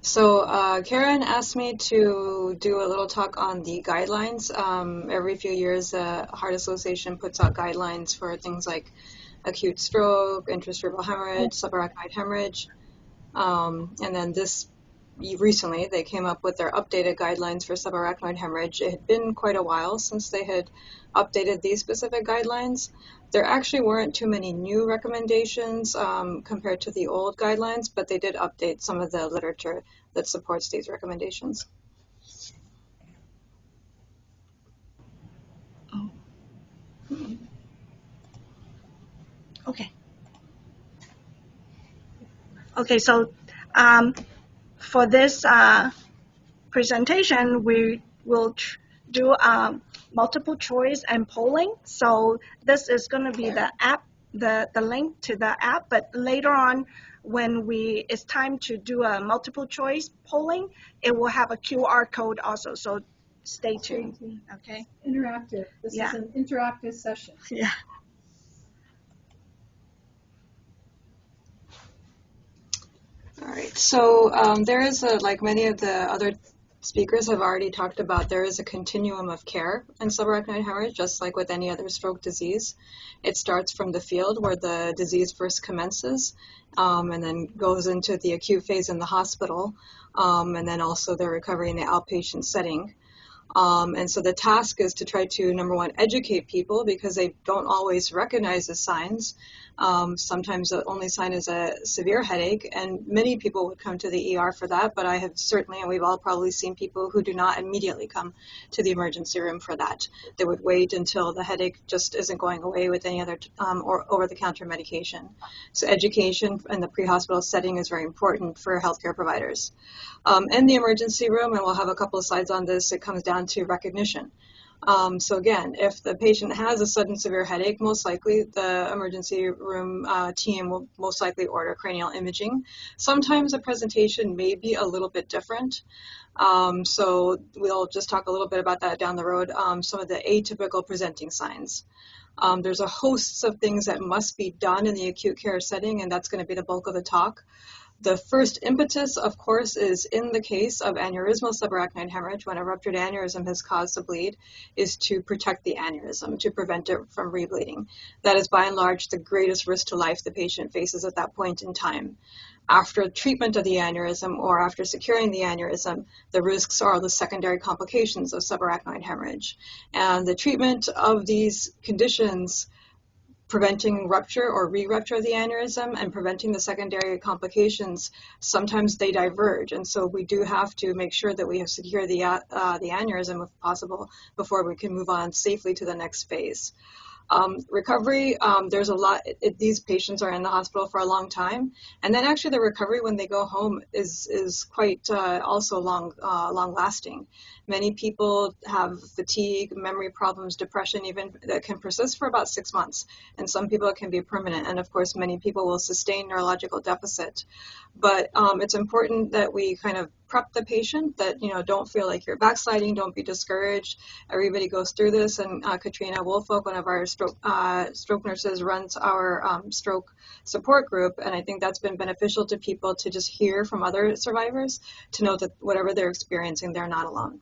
So Karen asked me to do a little talk on the guidelines. Every few years, the Heart Association puts out guidelines for things like acute stroke, intracerebral hemorrhage, subarachnoid hemorrhage. And then recently, they came up with their updated guidelines for subarachnoid hemorrhage. It had been quite a while since they had updated these specific guidelines. There actually weren't too many new recommendations compared to the old guidelines, but they did update some of the literature that supports these recommendations. Oh. Okay. Okay, so for this presentation, we will do multiple choice and polling. So this is going to be the app, the link to the app, but later on when it's time to do a multiple choice polling, it will have a QR code also. So stay tuned. Okay. Interactive. This is an interactive session. Yeah. All right, so there is like many of the other speakers have already talked about, there is a continuum of care in subarachnoid hemorrhage, just like with any other stroke disease. It starts from the field where the disease first commences, and then goes into the acute phase in the hospital, and then also the recovery in the outpatient setting. And so the task is to try to, number one, educate people because they don't always recognize the signs. Sometimes the only sign is a severe headache, and many people would come to the ER for that, but I have certainly, and we've all probably seen people who do not immediately come to the emergency room for that. They would wait until the headache just isn't going away with any other or over-the-counter medication. So education in the pre-hospital setting is very important for healthcare providers. In the emergency room, and we'll have a couple of slides on this, it comes down to recognition. So again, if the patient has a sudden severe headache, most likely the emergency room team will most likely order cranial imaging. Sometimes the presentation may be a little bit different. So we'll just talk a little bit about that down the road, some of the atypical presenting signs. There's a host of things that must be done in the acute care setting, and that's going to be the bulk of the talk. The first impetus, of course, is in the case of aneurysmal subarachnoid hemorrhage, when a ruptured aneurysm has caused the bleed, is to protect the aneurysm, to prevent it from rebleeding. That is by and large the greatest risk to life the patient faces at that point in time. After treatment of the aneurysm or after securing the aneurysm, the risks are the secondary complications of subarachnoid hemorrhage. And the treatment of these conditions, preventing rupture or re-rupture of the aneurysm and preventing the secondary complications, sometimes they diverge. And so we do have to make sure that we have secured the aneurysm if possible before we can move on safely to the next phase. Recovery, there's a lot, these patients are in the hospital for a long time, and then actually the recovery when they go home is quite also long lasting. Many people have fatigue, memory problems, depression even that can persist for about 6 months, and some people it can be permanent, and of course many people will sustain neurological deficit. But it's important that we kind of prep the patient that, don't feel like you're backsliding, don't be discouraged. Everybody goes through this, and Katrina Woolfolk, one of our stroke nurses, runs our stroke support group, and I think that's been beneficial to people to just hear from other survivors to know that whatever they're experiencing, they're not alone.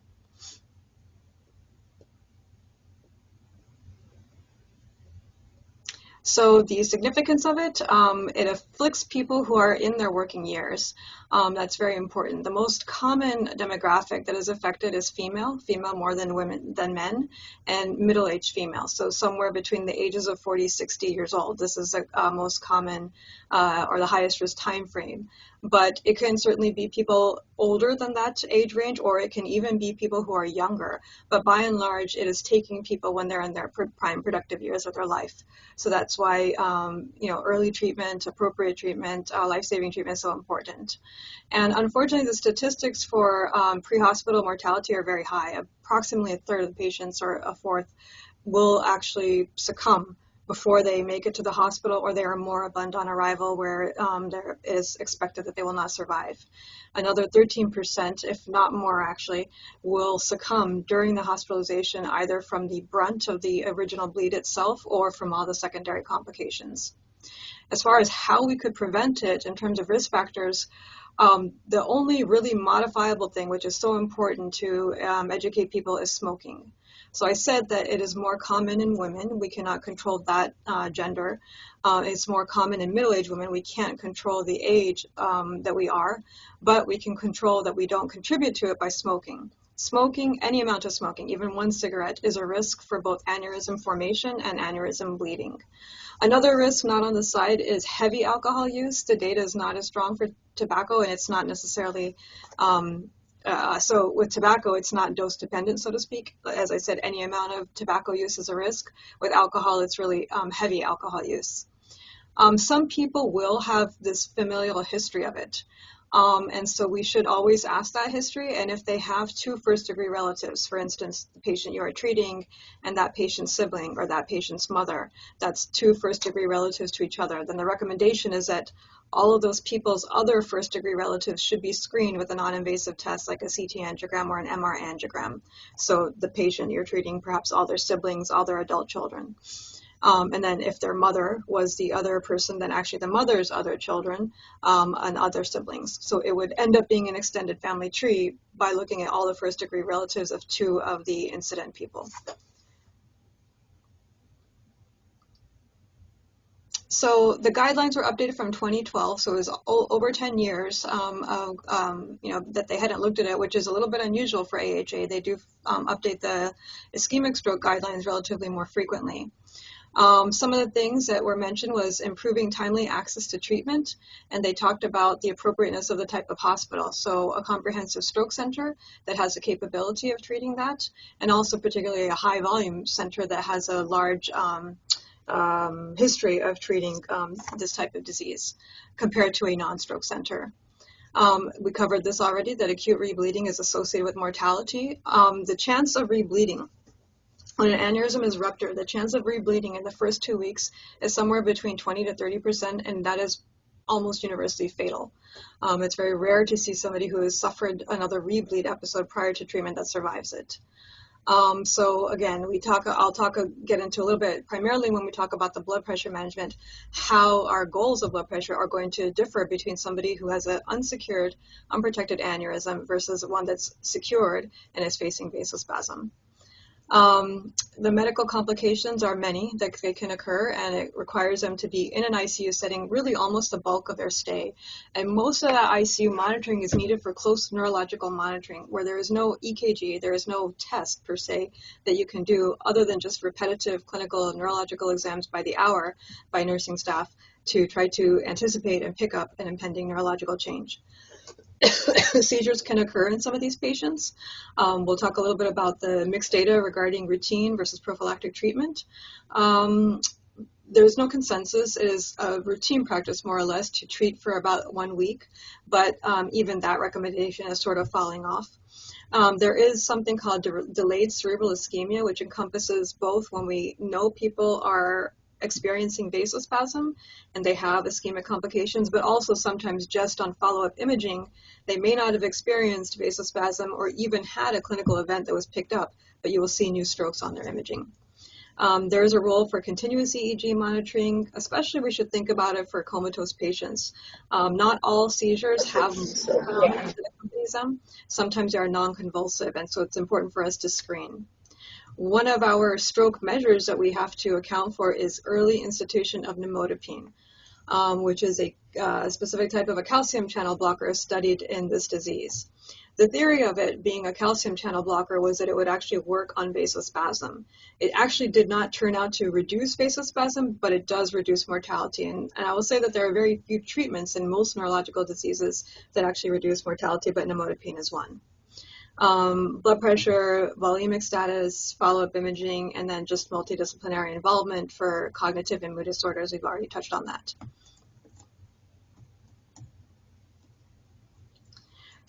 So the significance of it, it afflicts people who are in their working years. That's very important. The most common demographic that is affected is female more than men, and middle-aged female. So somewhere between the ages of 40, 60 years old. This is the most common or the highest risk time frame. But it can certainly be people older than that age range, or it can even be people who are younger. But by and large, it is taking people when they're in their prime productive years of their life. So that's why early treatment, appropriate treatment, life-saving treatment is so important. And unfortunately, the statistics for pre-hospital mortality are very high. Approximately a third of the patients, or a fourth, will actually succumb before they make it to the hospital, or they are moribund on arrival, where there is expected that they will not survive. Another 13%, if not more actually, will succumb during the hospitalization, either from the brunt of the original bleed itself or from all the secondary complications. As far as how we could prevent it in terms of risk factors, the only really modifiable thing, which is so important to educate people, is smoking. So I said that it is more common in women. We cannot control that gender. It's more common in middle-aged women. We can't control the age that we are, but we can control that we don't contribute to it by smoking. Smoking, any amount of smoking, even one cigarette, is a risk for both aneurysm formation and aneurysm bleeding. Another risk not on the side is heavy alcohol use. The data is not as strong for tobacco, and it's not necessarily, so with tobacco, it's not dose dependent, so to speak. As I said, any amount of tobacco use is a risk. With alcohol, it's really heavy alcohol use. Some people will have this familial history of it. And so we should always ask that history. And if they have two first-degree relatives, for instance, the patient you are treating and that patient's sibling or that patient's mother, that's two first-degree relatives to each other, then the recommendation is that all of those people's other first-degree relatives should be screened with a non-invasive test like a CT angiogram or an MR angiogram. So the patient you're treating, perhaps all their siblings, all their adult children. And then if their mother was the other person, then actually the mother's other children and other siblings. So it would end up being an extended family tree by looking at all the first degree relatives of two of the incident people. So the guidelines were updated from 2012, so it was over 10 years that they hadn't looked at it, which is a little bit unusual for AHA. They do update the ischemic stroke guidelines relatively more frequently. Some of the things that were mentioned was improving timely access to treatment, and they talked about the appropriateness of the type of hospital. So a comprehensive stroke center that has the capability of treating that, and also particularly a high volume center that has a large history of treating this type of disease compared to a non-stroke center. We covered this already, that acute rebleeding is associated with mortality. The chance of rebleeding, when an aneurysm is ruptured, the chance of rebleeding in the first 2 weeks is somewhere between 20 to 30%, and that is almost universally fatal. It's very rare to see somebody who has suffered another rebleed episode prior to treatment that survives it. So again, I'll get into a little bit, primarily when we talk about the blood pressure management, how our goals of blood pressure are going to differ between somebody who has an unsecured, unprotected aneurysm versus one that's secured and is facing vasospasm. The medical complications are many that they can occur, and it requires them to be in an ICU setting really almost the bulk of their stay. And most of that ICU monitoring is needed for close neurological monitoring, where there is no EKG, there is no test per se that you can do other than just repetitive clinical neurological exams by the hour by nursing staff to try to anticipate and pick up an impending neurological change. Seizures can occur in some of these patients. We'll talk a little bit about the mixed data regarding routine versus prophylactic treatment. There's no consensus. It is a routine practice, more or less, to treat for about 1 week, but even that recommendation is sort of falling off. There is something called delayed cerebral ischemia, which encompasses both when we know people are experiencing vasospasm and they have ischemic complications, but also sometimes just on follow-up imaging, they may not have experienced vasospasm or even had a clinical event that was picked up, but you will see new strokes on their imaging. There is a role for continuous EEG monitoring, especially we should think about it for comatose patients. Not all seizures have that accompanies them. Sometimes they are non-convulsive, and so it's important for us to screen. One of our stroke measures that we have to account for is early institution of nimodipine, which is a specific type of a calcium channel blocker studied in this disease. The theory of it being a calcium channel blocker was that it would actually work on vasospasm. It actually did not turn out to reduce vasospasm, but it does reduce mortality. And I will say that there are very few treatments in most neurological diseases that actually reduce mortality, but nimodipine is one. Blood pressure, volemic status, follow-up imaging, and then just multidisciplinary involvement for cognitive and mood disorders. We've already touched on that.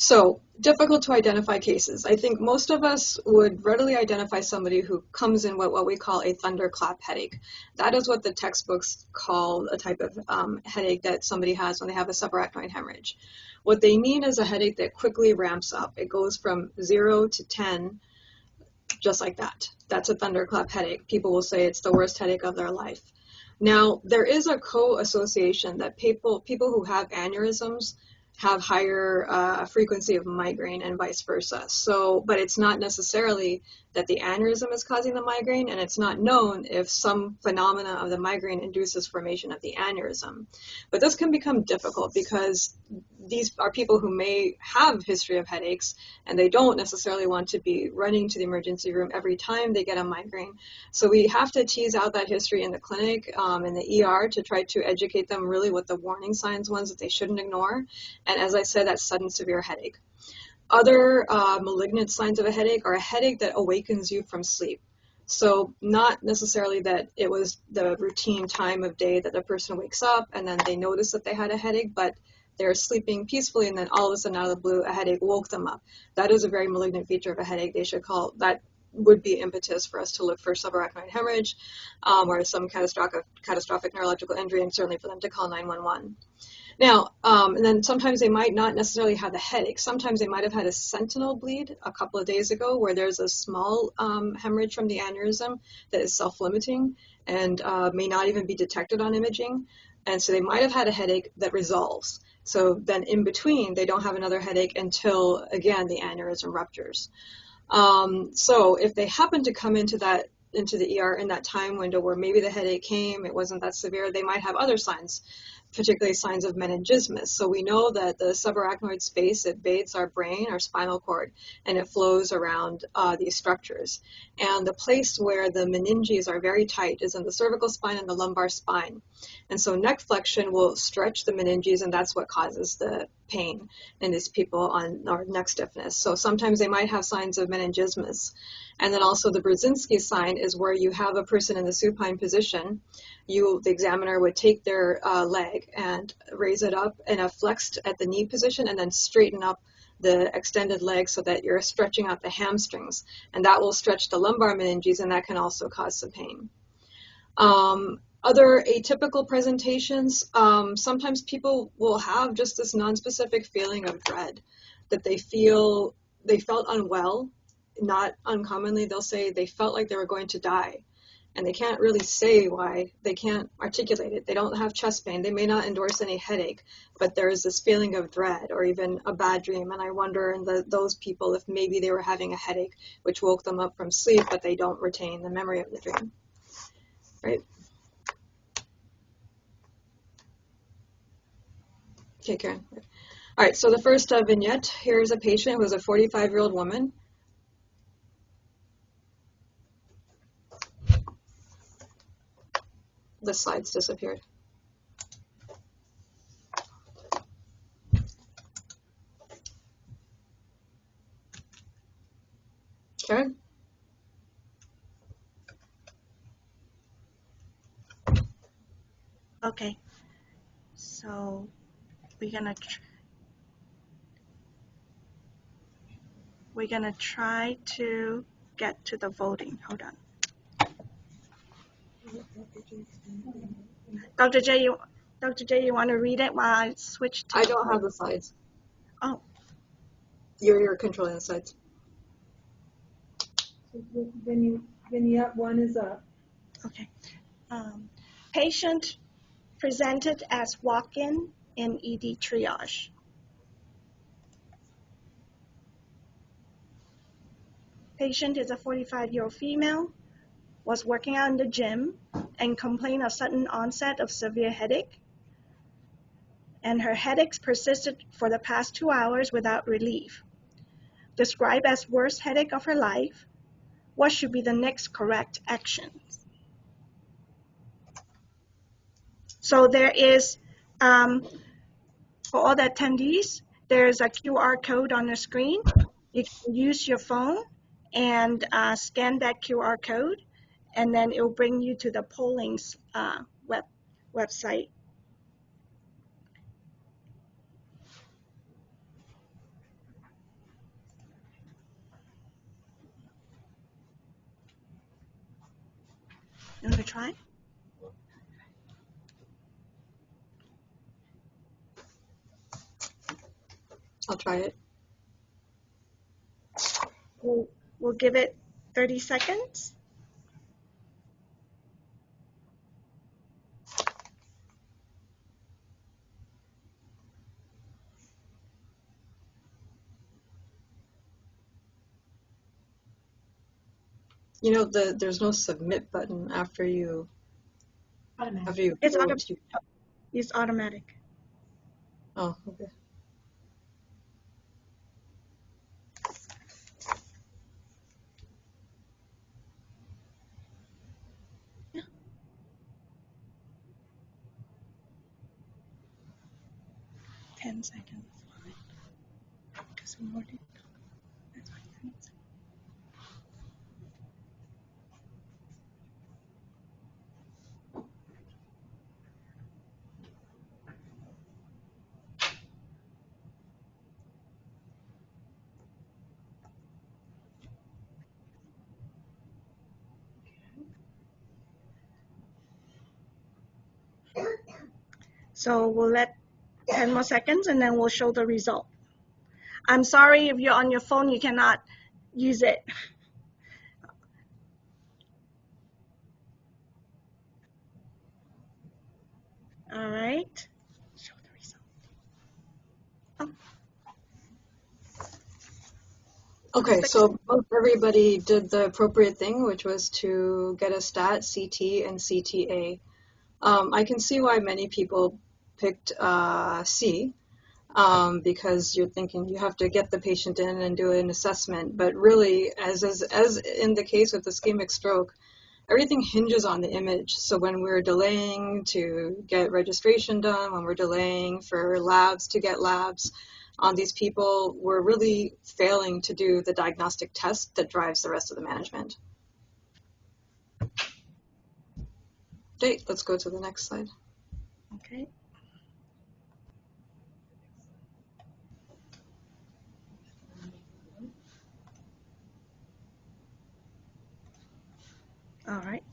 So, difficult to identify cases. I think most of us would readily identify somebody who comes in with what we call a thunderclap headache. That is what the textbooks call a type of headache that somebody has when they have a subarachnoid hemorrhage. What they mean is a headache that quickly ramps up. It goes from 0 to 10, just like that. That's a thunderclap headache. People will say it's the worst headache of their life. Now, there is a co-association that people who have aneurysms have higher frequency of migraine and vice versa. So, but it's not necessarily that the aneurysm is causing the migraine, and it's not known if some phenomena of the migraine induces formation of the aneurysm. But this can become difficult because these are people who may have history of headaches, and they don't necessarily want to be running to the emergency room every time they get a migraine. So we have to tease out that history in the clinic, in the ER, to try to educate them really what the warning signs ones that they shouldn't ignore. And as I said, that's sudden severe headache. Other malignant signs of a headache are a headache that awakens you from sleep. So not necessarily that it was the routine time of day that the person wakes up and then they notice that they had a headache, but they're sleeping peacefully and then all of a sudden out of the blue a headache woke them up. That is a very malignant feature of a headache. They should call that would be impetus for us to look for subarachnoid hemorrhage or some catastrophic neurological injury, and certainly for them to call 911. Now, and then sometimes they might not necessarily have the headache. Sometimes they might have had a sentinel bleed a couple of days ago where there's a small hemorrhage from the aneurysm that is self-limiting and may not even be detected on imaging. And so they might have had a headache that resolves. So then in between, they don't have another headache until, again, the aneurysm ruptures. So if they happen to come into the ER in that time window where maybe the headache came, it wasn't that severe, they might have other signs, particularly signs of meningismus. So we know that the subarachnoid space, it bathes our brain, our spinal cord, and it flows around these structures. And the place where the meninges are very tight is in the cervical spine and the lumbar spine. And so neck flexion will stretch the meninges, and that's what causes the pain in these people or neck stiffness. So sometimes they might have signs of meningismus. And then also the Brzezinski sign is where you have a person in the supine position. The examiner would take their leg and raise it up in a flexed at the knee position and then straighten up the extended leg so that you're stretching out the hamstrings. And that will stretch the lumbar meninges, and that can also cause some pain. Other atypical presentations, sometimes people will have just this nonspecific feeling of dread, that they felt unwell. Not uncommonly, they'll say they felt like they were going to die, and they can't really say why. They can't articulate it. They don't have chest pain. They may not endorse any headache, but there is this feeling of dread or even a bad dream. And I wonder in those people if maybe they were having a headache, which woke them up from sleep, but they don't retain the memory of the dream. Right? Okay, Karen. All right, so the first vignette, here's a patient who was a 45-year-old woman. The slides disappeared. Karen? Okay, so we're gonna try to get to the voting. Hold on. Dr. J, you want to read it while I switch to? I don't have the slides. Oh. You're controlling the slides. So vignette 1 is up. Okay. Patient presented as walk-in in ED triage. Patient is a 45-year-old female, was working out in the gym and complained of sudden onset of severe headache. And her headaches persisted for the past 2 hours without relief. Described as worst headache of her life. What should be the next correct action? So there is, for all the attendees, there's a QR code on the screen. You can use your phone and scan that QR code, and then it will bring you to the polling's website. You want to try? I'll try it. We'll give it 30 seconds. You know, there's no submit button after you It's go auto, to. it's automatic. Oh, okay. Yeah. 10 seconds. Because we already. That's fine. 10 seconds. So we'll let 10 more seconds and then we'll show the result. I'm sorry if you're on your phone, you cannot use it. All right. Show the result. Oh, Okay, so most everybody did the appropriate thing, which was to get a stat, CT, and CTA. I can see why many people picked C, because you're thinking you have to get the patient in and do an assessment. But really, as in the case with ischemic stroke, everything hinges on the image. So when we're delaying to get registration done, when we're delaying for labs to get labs on these people, we're really failing to do the diagnostic test that drives the rest of the management. Okay, let's go to the next slide. okay. All right.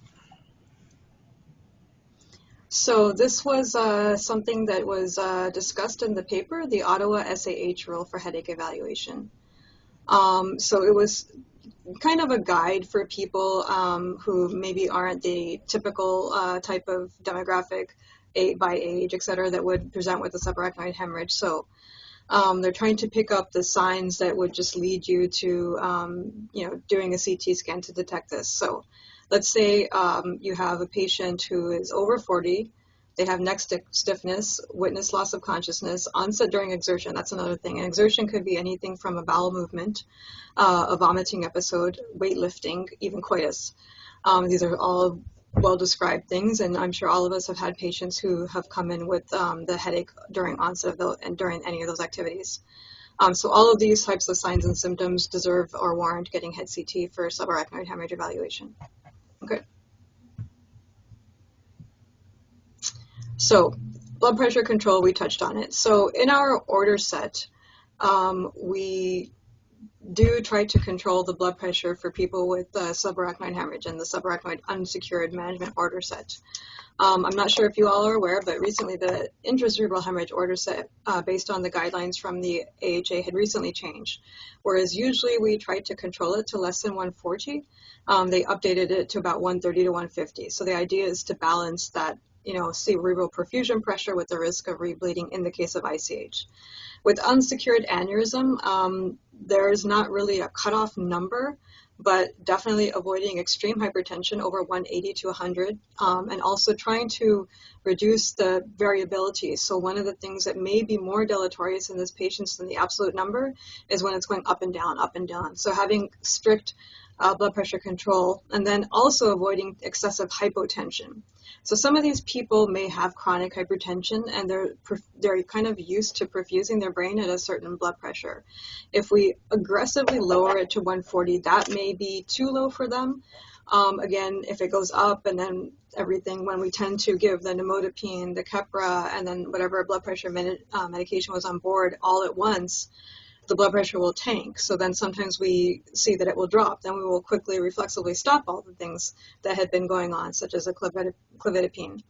So this was something that was discussed in the paper, the Ottawa SAH rule for headache evaluation. So it was kind of a guide for people who maybe aren't the typical type of demographic by age, et cetera, that would present with a subarachnoid hemorrhage. So they're trying to pick up the signs that would just lead you to, doing a CT scan to detect this. So let's say you have a patient who is over 40. They have neck stiffness, witness loss of consciousness, onset during exertion. That's another thing. And exertion could be anything from a bowel movement, a vomiting episode, weightlifting, even coitus. These are all well-described things, and I'm sure all of us have had patients who have come in with the headache during onset of those, and during any of those activities. So all of these types of signs and symptoms deserve or warrant getting head CT for subarachnoid hemorrhage evaluation. Okay. So blood pressure control, we touched on it. So in our order set, we do try to control the blood pressure for people with subarachnoid hemorrhage and the subarachnoid unsecured management order set. I'm not sure if you all are aware, but recently the intracerebral hemorrhage order set, based on the guidelines from the AHA, had recently changed. Whereas usually we try to control it to less than 140, they updated it to about 130 to 150. So the idea is to balance that, cerebral perfusion pressure with the risk of rebleeding in the case of ICH. With unsecured aneurysm, there's not really a cutoff number, but definitely avoiding extreme hypertension over 180 to 100, and also trying to reduce the variability. So one of the things that may be more deleterious in this patients than the absolute number is when it's going up and down, up and down. So having strict blood pressure control, and then also avoiding excessive hypotension. So some of these people may have chronic hypertension, and they're kind of used to perfusing their brain at a certain blood pressure. If we aggressively lower it to 140, that may be too low for them. Again, if it goes up and then everything, when we tend to give the nimodipine, the Keppra, and then whatever blood pressure medication was on board all at once, the blood pressure will tank. So then sometimes we see that it will drop. Then we will quickly reflexively stop all the things that had been going on, such as a clofidipine.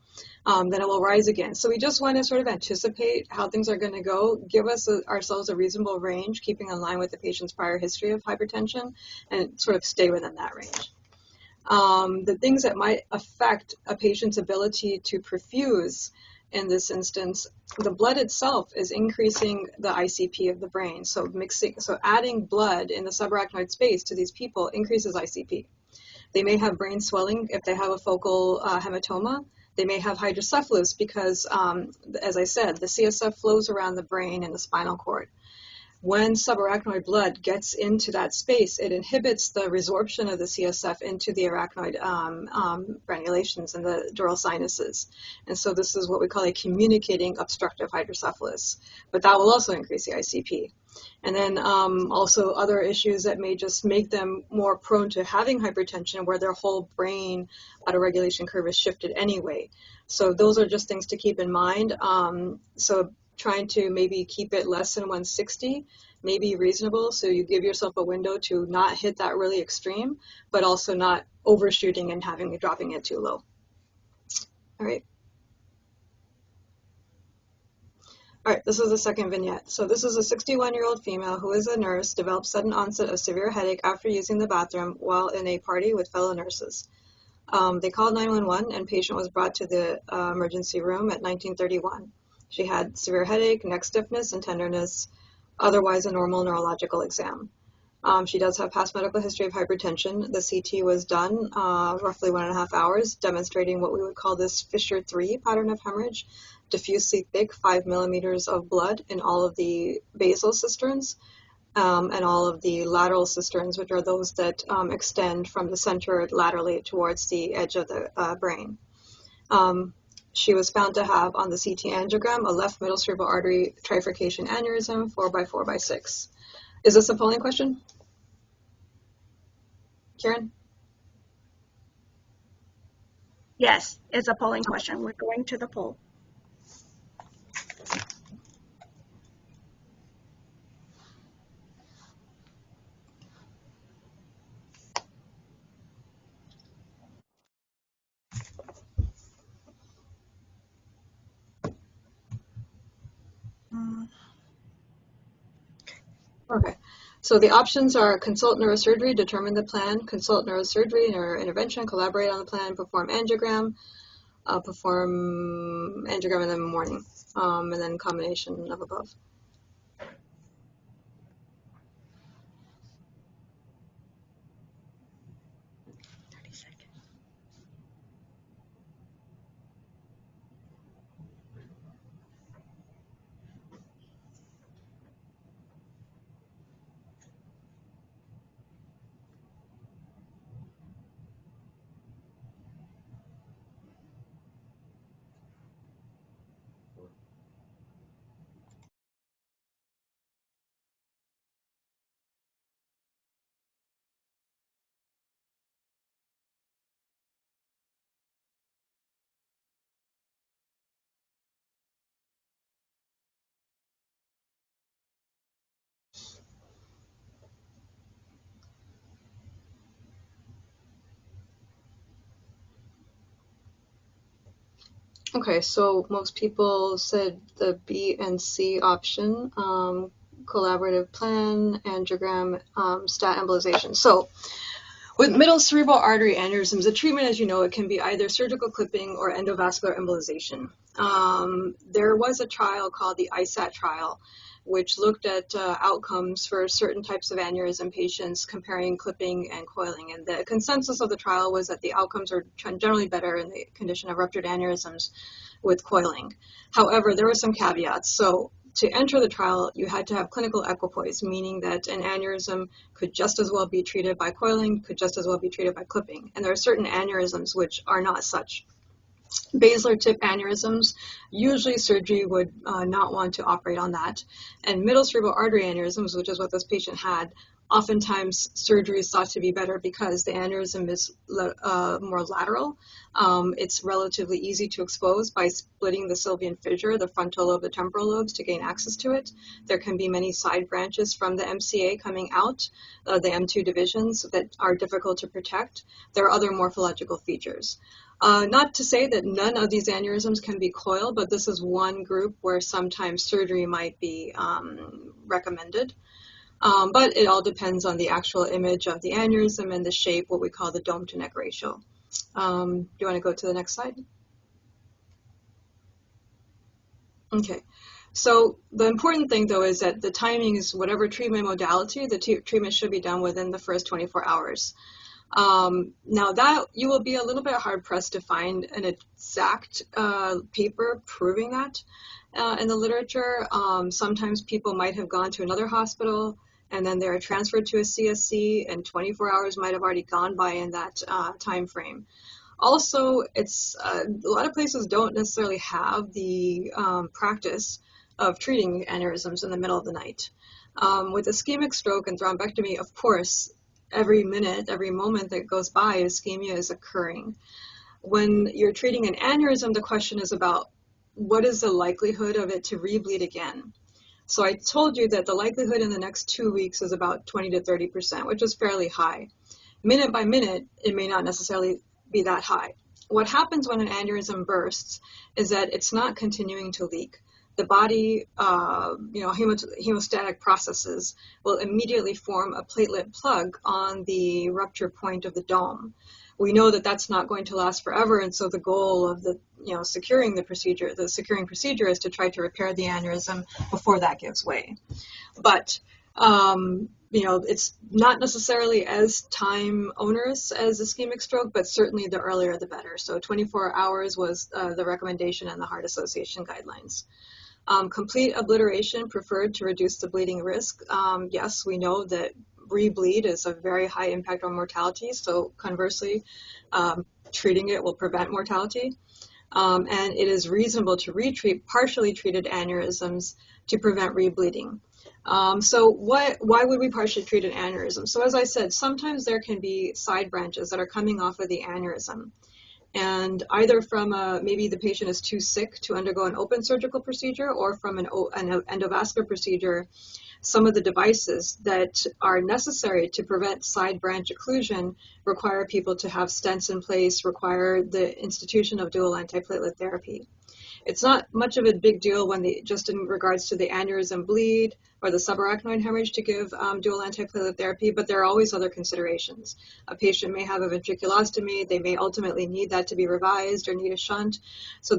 Then it will rise again. So we just want to sort of anticipate how things are going to go, give ourselves a reasonable range, keeping in line with the patient's prior history of hypertension, and sort of stay within that range. The things that might affect a patient's ability to perfuse in this instance, the blood itself is increasing the ICP of the brain. So adding blood in the subarachnoid space to these people increases ICP. They may have brain swelling if they have a focal hematoma. They may have hydrocephalus because, as I said, the CSF flows around the brain and the spinal cord. When subarachnoid blood gets into that space, it inhibits the resorption of the CSF into the arachnoid granulations and the dural sinuses. And so this is what we call a communicating obstructive hydrocephalus. But that will also increase the ICP. And then also other issues that may just make them more prone to having hypertension where their whole brain autoregulation curve is shifted anyway. So those are just things to keep in mind. So trying to maybe keep it less than 160 may be reasonable. So you give yourself a window to not hit that really extreme, but also not overshooting and dropping it too low. All right. All right, this is the second vignette. So this is a 61-year-old female who is a nurse, developed sudden onset of severe headache after using the bathroom while in a party with fellow nurses. They called 911 and patient was brought to the emergency room at 1931. She had severe headache, neck stiffness, and tenderness, otherwise a normal neurological exam. She does have past medical history of hypertension. The CT was done roughly 1.5 hours, demonstrating what we would call this Fisher 3 pattern of hemorrhage, diffusely thick 5 millimeters of blood in all of the basal cisterns and all of the lateral cisterns, which are those that extend from the center laterally towards the edge of the brain. She was found to have on the CT angiogram a left middle cerebral artery trifurcation aneurysm 4x4x6. Is this a polling question? Karen? Yes, it's a polling question. We're going to the poll. Okay. So the options are consult neurosurgery, determine the plan, consult neurosurgery, neurointervention, collaborate on the plan, perform angiogram in the morning, and then combination of above. Okay, so most people said the B and C option, collaborative plan, angiogram, stat embolization. So with middle cerebral artery aneurysms, the treatment, as you know, it can be either surgical clipping or endovascular embolization. There was a trial called the SAH trial, which looked at outcomes for certain types of aneurysm patients comparing clipping and coiling. And the consensus of the trial was that the outcomes are generally better in the condition of ruptured aneurysms with coiling. However, there were some caveats. So to enter the trial, you had to have clinical equipoise, meaning that an aneurysm could just as well be treated by coiling, could just as well be treated by clipping. And there are certain aneurysms which are not such. Basilar tip aneurysms, usually surgery would not want to operate on that. And middle cerebral artery aneurysms, which is what this patient had, oftentimes surgery is thought to be better because the aneurysm is more lateral. It's relatively easy to expose by splitting the sylvian fissure, the frontal lobe, the temporal lobes, to gain access to it. There can be many side branches from the MCA coming out, the M2 divisions that are difficult to protect. There are other morphological features. Not to say that none of these aneurysms can be coiled, but this is one group where sometimes surgery might be recommended. But it all depends on the actual image of the aneurysm and the shape, what we call the dome to neck ratio. Do you want to go to the next slide? Okay. So the important thing, though, is that the timing is whatever treatment modality, the treatment should be done within the first 24 hours. Now that you will be a little bit hard pressed to find an exact paper proving that in the literature. Sometimes people might have gone to another hospital and then they're transferred to a CSC, and 24 hours might have already gone by in that time frame. Also, it's a lot of places don't necessarily have the practice of treating aneurysms in the middle of the night. With ischemic stroke and thrombectomy, of course, every minute, every moment that goes by, ischemia is occurring. When you're treating an aneurysm, the question is about what is the likelihood of it to rebleed again. So I told you that the likelihood in the next 2 weeks is about 20 to 30%, which is fairly high. Minute by minute, it may not necessarily be that high. What happens when an aneurysm bursts is that it's not continuing to leak. The body, hemostatic processes will immediately form a platelet plug on the rupture point of the dome. We know that that's not going to last forever, and so the goal of the securing procedure is to try to repair the aneurysm before that gives way. But it's not necessarily as time onerous as ischemic stroke, but certainly the earlier the better. So 24 hours was the recommendation in the Heart Association guidelines. Complete obliteration preferred to reduce the bleeding risk. Yes, we know that rebleed is a very high impact on mortality, so conversely, treating it will prevent mortality. And it is reasonable to retreat partially treated aneurysms to prevent rebleeding. So why would we partially treat an aneurysm? So as I said, sometimes there can be side branches that are coming off of the aneurysm. And either from maybe the patient is too sick to undergo an open surgical procedure, or from an endovascular procedure, some of the devices that are necessary to prevent side branch occlusion require people to have stents in place, require the institution of dual antiplatelet therapy. It's not much of a big deal when just in regards to the aneurysm bleed or the subarachnoid hemorrhage to give dual antiplatelet therapy, but there are always other considerations. A patient may have a ventriculostomy, they may ultimately need that to be revised or need a shunt. So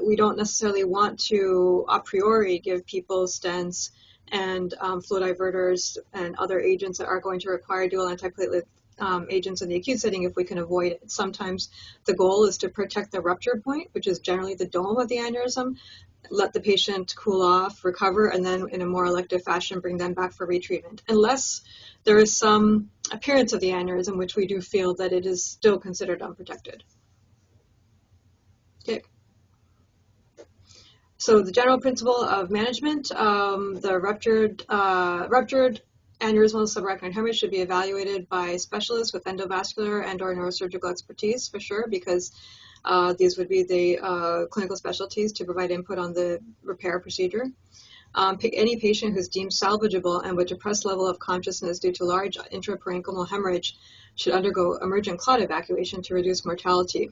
we don't necessarily want to a priori give people stents and flow diverters and other agents that are going to require dual antiplatelet agents in the acute setting if we can avoid it. Sometimes the goal is to protect the rupture point, which is generally the dome of the aneurysm, let the patient cool off, recover, and then in a more elective fashion bring them back for retreatment, unless there is some appearance of the aneurysm, which we do feel that it is still considered unprotected. Okay. So the general principle of management, the ruptured aneurysmal subarachnoid hemorrhage should be evaluated by specialists with endovascular and or neurosurgical expertise for sure, because these would be the clinical specialties to provide input on the repair procedure. Any patient who's deemed salvageable and with depressed level of consciousness due to large intraparenchymal hemorrhage should undergo emergent clot evacuation to reduce mortality.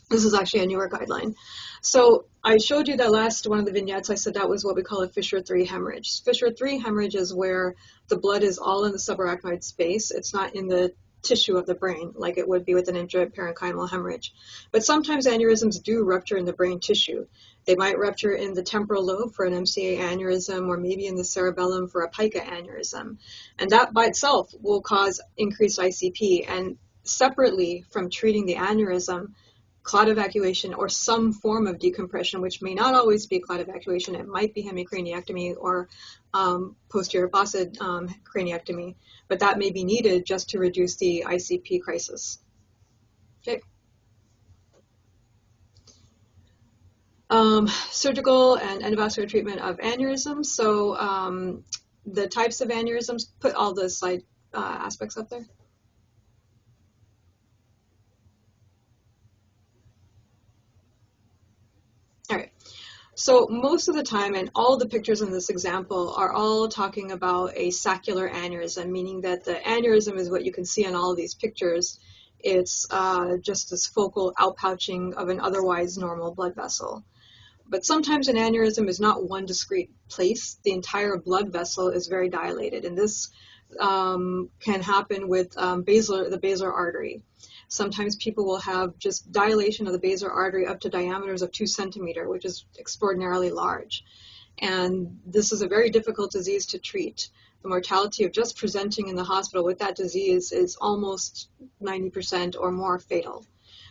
This is actually a newer guideline. So I showed you that last one of the vignettes. I said that was what we call a Fissure 3 hemorrhage. Fissure 3 hemorrhage is where the blood is all in the subarachnoid space. It's not in the tissue of the brain like it would be with an intraparenchymal hemorrhage. But sometimes aneurysms do rupture in the brain tissue. They might rupture in the temporal lobe for an MCA aneurysm, or maybe in the cerebellum for a pica aneurysm. And that by itself will cause increased ICP. And separately from treating the aneurysm, clot evacuation or some form of decompression, which may not always be clot evacuation, it might be hemicraniectomy or posterior faucet craniectomy, but that may be needed just to reduce the ICP crisis. Okay. Surgical and endovascular treatment of aneurysms. So the types of aneurysms, put all the slide aspects up there. All right. So most of the time, and all the pictures in this example are all talking about a saccular aneurysm, meaning that the aneurysm is what you can see in all of these pictures. It's just this focal outpouching of an otherwise normal blood vessel. But sometimes an aneurysm is not one discrete place. The entire blood vessel is very dilated, and this can happen with the basilar artery. Sometimes people will have just dilation of the basilar artery up to diameters of 2 centimeters, which is extraordinarily large. And this is a very difficult disease to treat. the mortality of just presenting in the hospital with that disease is almost 90% or more fatal.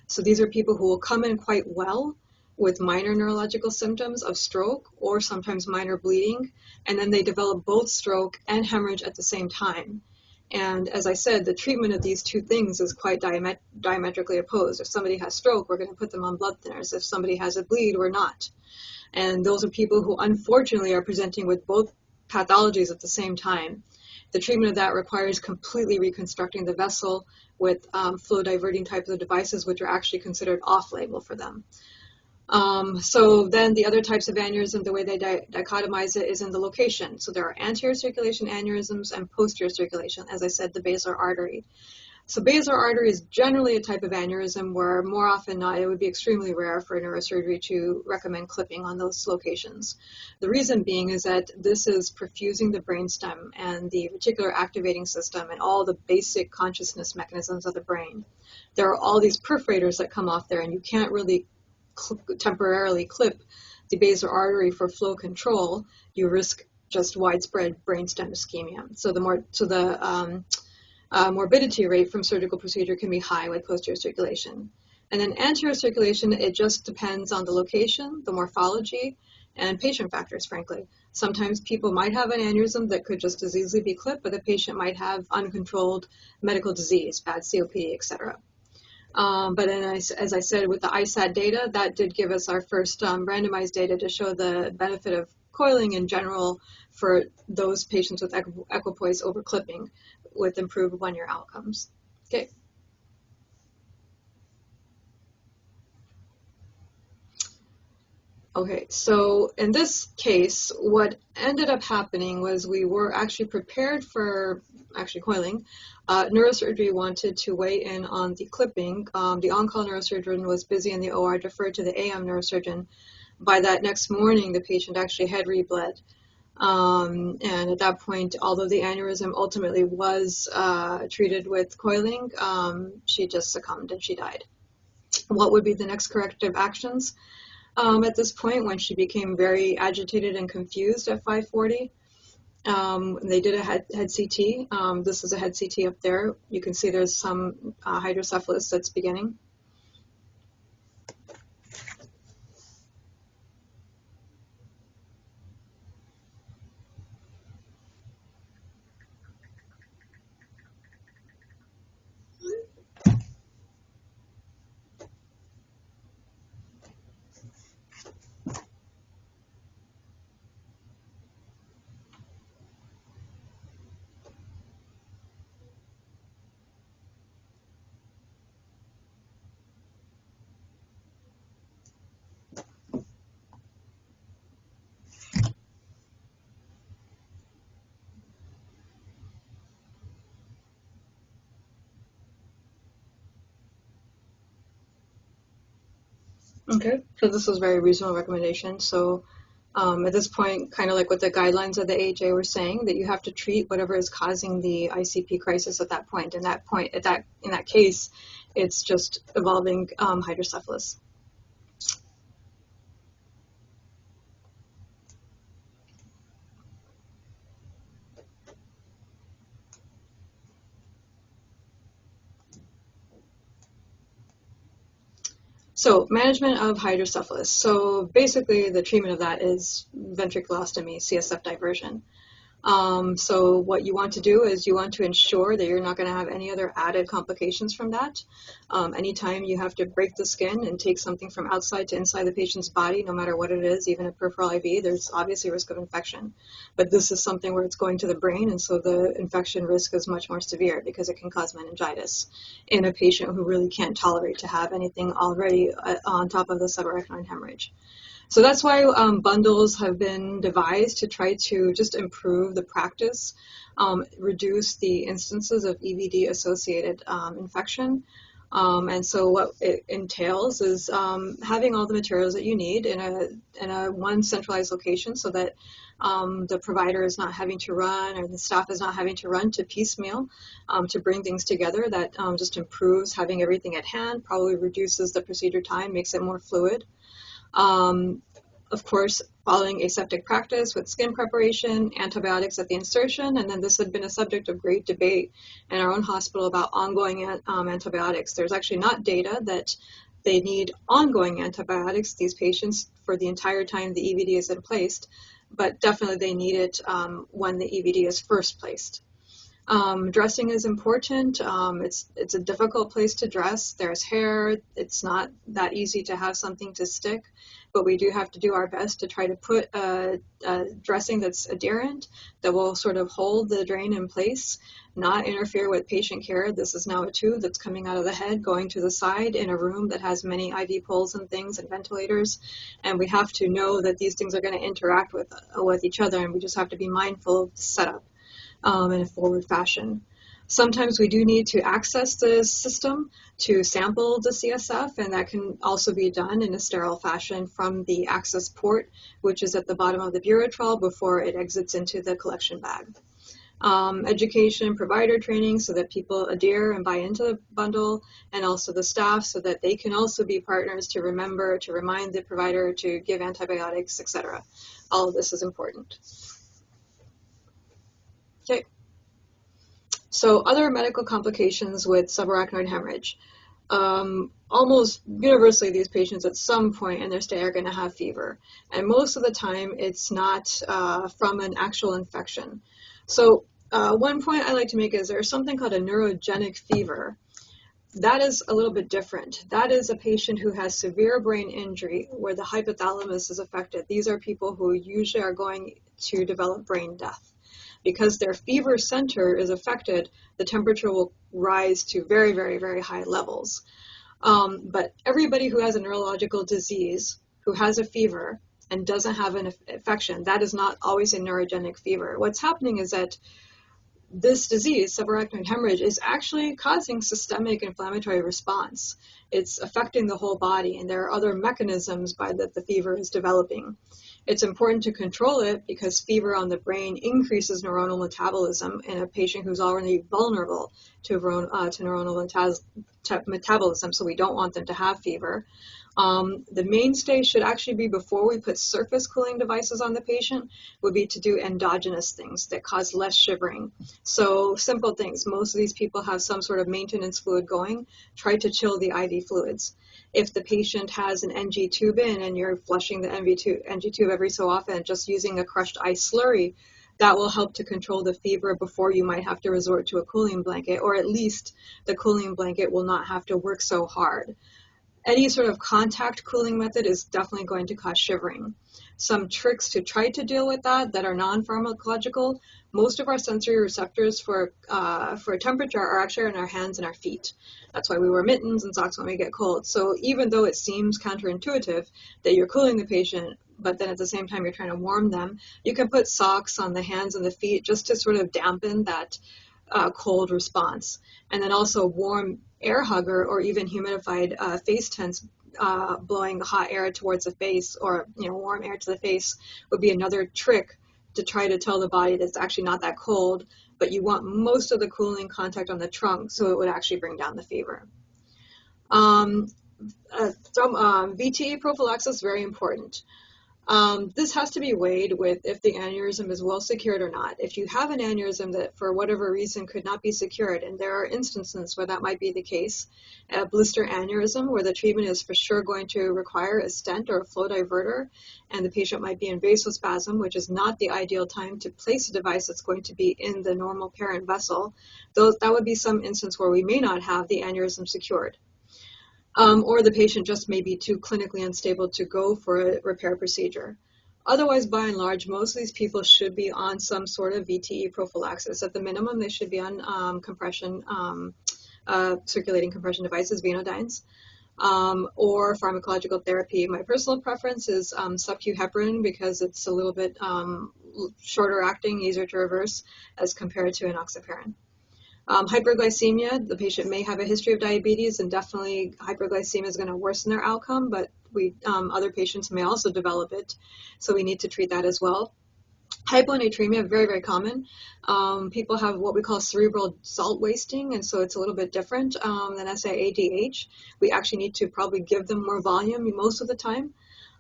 So these are people who will come in quite well with minor neurological symptoms of stroke or sometimes minor bleeding, and then they develop both stroke and hemorrhage at the same time. And as I said, the treatment of these two things is quite diametrically opposed. If somebody has stroke, we're going to put them on blood thinners. If somebody has a bleed, we're not. And those are people who unfortunately are presenting with both pathologies at the same time. The treatment of that requires completely reconstructing the vessel with flow diverting types of devices, which are actually considered off-label for them. So then the other types of aneurysm, the way they dichotomize it is in the location. So there are anterior circulation aneurysms and posterior circulation, as I said, the basilar artery. So basilar artery is generally a type of aneurysm where more often than not, it would be extremely rare for neurosurgery to recommend clipping on those locations. The reason being is that this is perfusing the brainstem and the reticular activating system and all the basic consciousness mechanisms of the brain. There are all these perforators that come off there, and you can't really temporarily clip the basilar artery for flow control. You risk just widespread brainstem ischemia. So the morbidity rate from surgical procedure can be high with posterior circulation. And then anterior circulation, it just depends on the location, the morphology, and patient factors, frankly. Sometimes people might have an aneurysm that could just as easily be clipped, but the patient might have uncontrolled medical disease, bad COPD, etc. But then, as I said, with the ISAT data, that did give us our first randomized data to show the benefit of coiling in general for those patients with equipoise over clipping with improved one-year outcomes. Okay. Okay, so in this case, what ended up happening was we were actually prepared for coiling. Neurosurgery wanted to weigh in on the clipping. The on-call neurosurgeon was busy in the OR, deferred to the AM neurosurgeon. By that next morning, the patient actually had rebled. And at that point, although the aneurysm ultimately was treated with coiling, she just succumbed and she died. What would be the next corrective actions? At this point, when she became very agitated and confused at 5:40, they did a head CT. This is a head CT up there. You can see there's some hydrocephalus that's beginning. Okay, so this was a very reasonable recommendation. So at this point, kind of like what the guidelines of the AHA were saying, that you have to treat whatever is causing the ICP crisis at that point. In that case, it's just evolving hydrocephalus. So management of hydrocephalus. So basically the treatment of that is ventriculostomy, CSF diversion. So what you want to do is you want to ensure that you're not going to have any other added complications from that. Anytime you have to break the skin and take something from outside to inside the patient's body, no matter what it is, even a peripheral IV, there's obviously risk of infection. But this is something where it's going to the brain, and so the infection risk is much more severe because it can cause meningitis in a patient who really can't tolerate to have anything already on top of the subarachnoid hemorrhage. So that's why bundles have been devised to try to just improve the practice, reduce the instances of EVD-associated infection. And so what it entails is having all the materials that you need in a one centralized location so that the provider is not having to run or the staff is not having to run to piecemeal to bring things together. That just improves having everything at hand, probably reduces the procedure time, makes it more fluid. Of course, following aseptic practice with skin preparation, antibiotics at the insertion, and then this had been a subject of great debate in our own hospital about ongoing antibiotics. There's actually not data that they need ongoing antibiotics, these patients, for the entire time the EVD is in place, but definitely they need it when the EVD is first placed. Dressing is important. It's a difficult place to dress. There's hair. It's not that easy to have something to stick, but we do have to do our best to try to put a dressing that's adherent, that will sort of hold the drain in place, not interfere with patient care. This is now a tube that's coming out of the head, going to the side in a room that has many IV poles and things and ventilators, and we have to know that these things are going to interact with each other, and we just have to be mindful of the setup. In a forward fashion. Sometimes we do need to access the system to sample the CSF, and that can also be done in a sterile fashion from the access port, which is at the bottom of the buretrol before it exits into the collection bag. Education, provider training so that people adhere and buy into the bundle, and also the staff so that they can also be partners to remember, to remind the provider to give antibiotics, etc. All of this is important. Okay. So other medical complications with subarachnoid hemorrhage. Almost universally, these patients at some point in their stay are going to have fever. And most of the time, it's not from an actual infection. So one point I like to make is there's something called a neurogenic fever. That is a little bit different. That is a patient who has severe brain injury where the hypothalamus is affected. These are people who usually are going to develop brain death. Because their fever center is affected, the temperature will rise to very, very, very high levels. But everybody who has a neurological disease, who has a fever and doesn't have an infection, that is not always a neurogenic fever. What's happening is that this disease, subarachnoid hemorrhage, is actually causing systemic inflammatory response. It's affecting the whole body, and there are other mechanisms by that the fever is developing. It's important to control it because fever on the brain increases neuronal metabolism in a patient who's already vulnerable to neuronal metabolism, so we don't want them to have fever. The mainstay should actually be, before we put surface cooling devices on the patient, would be to do endogenous things that cause less shivering. So simple things. Most of these people have some sort of maintenance fluid going. Try to chill the IV fluids. If the patient has an NG tube in and you're flushing the NG tube every so often, just using a crushed ice slurry, that will help to control the fever before you might have to resort to a cooling blanket, or at least the cooling blanket will not have to work so hard. Any sort of contact cooling method is definitely going to cause shivering. Some tricks to try to deal with that are non-pharmacological. Most of our sensory receptors for temperature are actually in our hands and our feet. That's why we wear mittens and socks when we get cold. So even though it seems counterintuitive that you're cooling the patient, but then at the same time you're trying to warm them, you can put socks on the hands and the feet just to sort of dampen that cold response. And then also warm air hugger or even humidified face tents, blowing hot air towards the face, or warm air to the face, would be another trick to try to tell the body that it's actually not that cold, but you want most of the cooling contact on the trunk so it would actually bring down the fever. VTE prophylaxis is very important. This has to be weighed with if the aneurysm is well secured or not. If you have an aneurysm that for whatever reason could not be secured, and there are instances where that might be the case, a blister aneurysm where the treatment is for sure going to require a stent or a flow diverter, and the patient might be in vasospasm, which is not the ideal time to place a device that's going to be in the normal parent vessel, that would be some instance where we may not have the aneurysm secured. Or the patient just may be too clinically unstable to go for a repair procedure. Otherwise, by and large, most of these people should be on some sort of VTE prophylaxis. At the minimum, they should be on circulating compression devices, Venodynes, or pharmacological therapy. My personal preference is sub-Q heparin because it's a little bit shorter acting, easier to reverse as compared to enoxaparin. Hyperglycemia, the patient may have a history of diabetes, and definitely hyperglycemia is going to worsen their outcome, but other patients may also develop it, so we need to treat that as well. Hyponatremia, very, very common. People have what we call cerebral salt wasting, and so it's a little bit different than SAH. We actually need to probably give them more volume most of the time.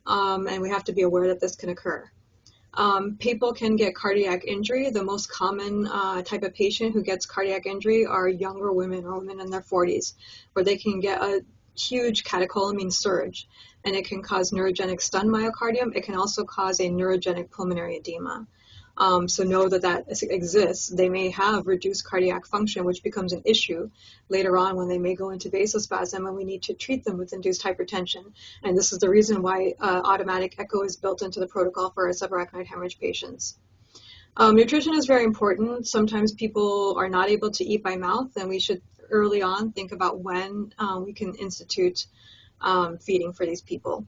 and we have to be aware that this can occur. People can get cardiac injury. The most common type of patient who gets cardiac injury are younger women or women in their 40s, where they can get a huge catecholamine surge, and it can cause neurogenic stun myocardium. It can also cause a neurogenic pulmonary edema. So know that that exists. They may have reduced cardiac function, which becomes an issue later on when they may go into vasospasm, and we need to treat them with induced hypertension. And this is the reason why automatic echo is built into the protocol for our subarachnoid hemorrhage patients. Nutrition is very important. Sometimes people are not able to eat by mouth, and we should early on think about when we can institute feeding for these people.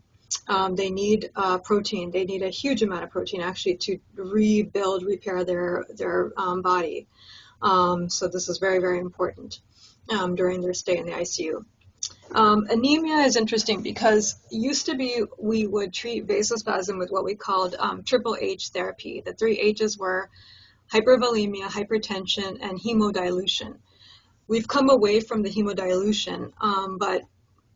They need protein. They need a huge amount of protein actually to repair their body. So this is very, very important during their stay in the ICU. Anemia is interesting because used to be we would treat vasospasm with what we called triple H therapy. The 3 H's were hypervolemia, hypertension, and hemodilution. We've come away from the hemodilution, but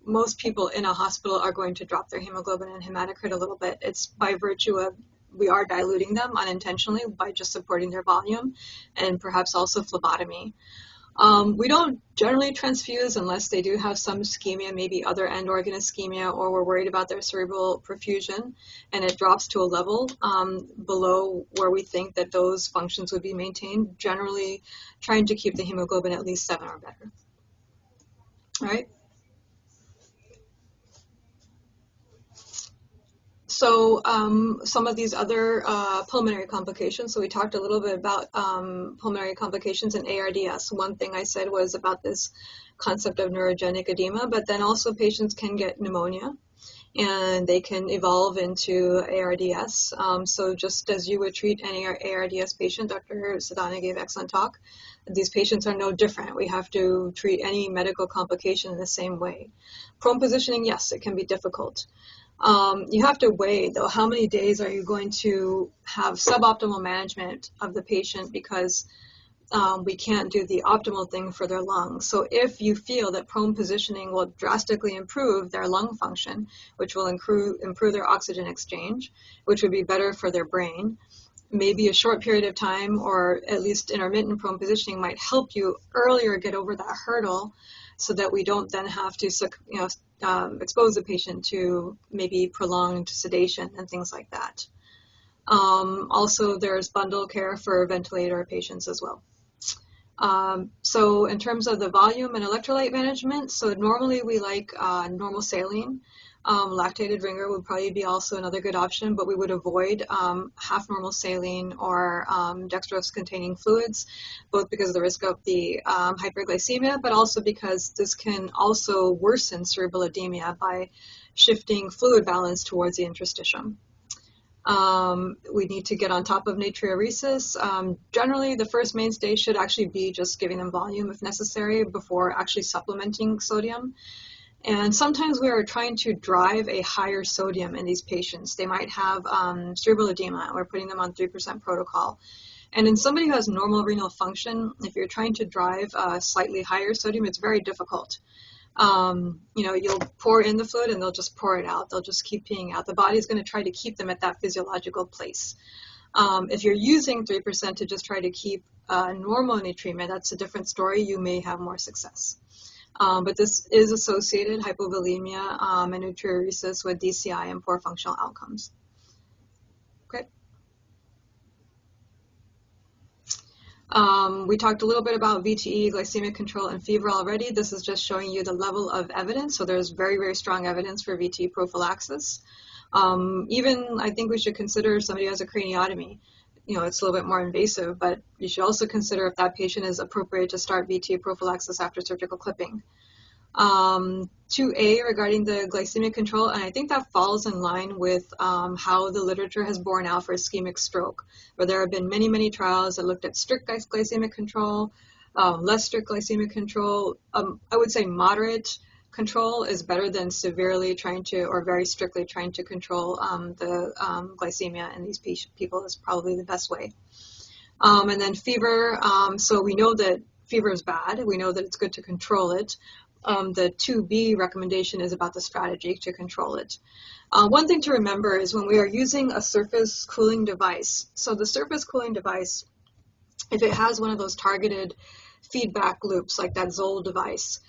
most people in a hospital are going to drop their hemoglobin and hematocrit a little bit. It's by virtue of we are diluting them unintentionally by just supporting their volume and perhaps also phlebotomy. We don't generally transfuse unless they do have some ischemia, maybe other end organ ischemia, or we're worried about their cerebral perfusion and it drops to a level below where we think that those functions would be maintained, generally trying to keep the hemoglobin at least 7 or better. All right. So some of these other pulmonary complications. So we talked a little bit about pulmonary complications in ARDS. One thing I said was about this concept of neurogenic edema, but then also patients can get pneumonia and they can evolve into ARDS. So just as you would treat any ARDS patient, Dr. Sadhana gave excellent talk. These patients are no different. We have to treat any medical complication in the same way. Prone positioning, yes, it can be difficult. You have to weigh, though, how many days are you going to have suboptimal management of the patient because we can't do the optimal thing for their lungs. So if you feel that prone positioning will drastically improve their lung function, which will improve their oxygen exchange, which would be better for their brain, maybe a short period of time or at least intermittent prone positioning might help you earlier get over that hurdle so that we don't then have to expose the patient to maybe prolonged sedation and things like that. Also, there's bundle care for ventilator patients as well. So in terms of the volume and electrolyte management, so normally we like normal saline. Lactated ringer would probably be also another good option, but we would avoid half normal saline or dextrose-containing fluids, both because of the risk of the hyperglycemia, but also because this can also worsen cerebral edema by shifting fluid balance towards the interstitium. We need to get on top of natriuresis. Generally, the first mainstay should actually be just giving them volume if necessary before actually supplementing sodium. And sometimes we are trying to drive a higher sodium in these patients. They might have cerebral edema, and we're putting them on 3% protocol. And in somebody who has normal renal function, if you're trying to drive a slightly higher sodium, it's very difficult. You'll pour in the fluid and they'll just pour it out. They'll just keep peeing out. The body's going to try to keep them at that physiological place. If you're using 3% to just try to keep normal in a treatment, that's a different story. You may have more success. But this is associated, hypovolemia and natriuresis, with DCI and poor functional outcomes. Okay. We talked a little bit about VTE, glycemic control, and fever already. This is just showing you the level of evidence. So there's very, very strong evidence for VTE prophylaxis. Even I think we should consider somebody who has a craniotomy. It's a little bit more invasive, but you should also consider if that patient is appropriate to start VTE prophylaxis after surgical clipping. 2A regarding the glycemic control, and I think that falls in line with how the literature has borne out for ischemic stroke, where there have been many, many trials that looked at strict glycemic control, less strict glycemic control. I would say moderate control is better than severely trying to, or very strictly trying to control the glycemia in these people is probably the best way. And then fever, so we know that fever is bad. We know that it's good to control it. The 2B recommendation is about the strategy to control it. One thing to remember is when we are using a surface cooling device, so the surface cooling device, if it has one of those targeted feedback loops like that Zoll device,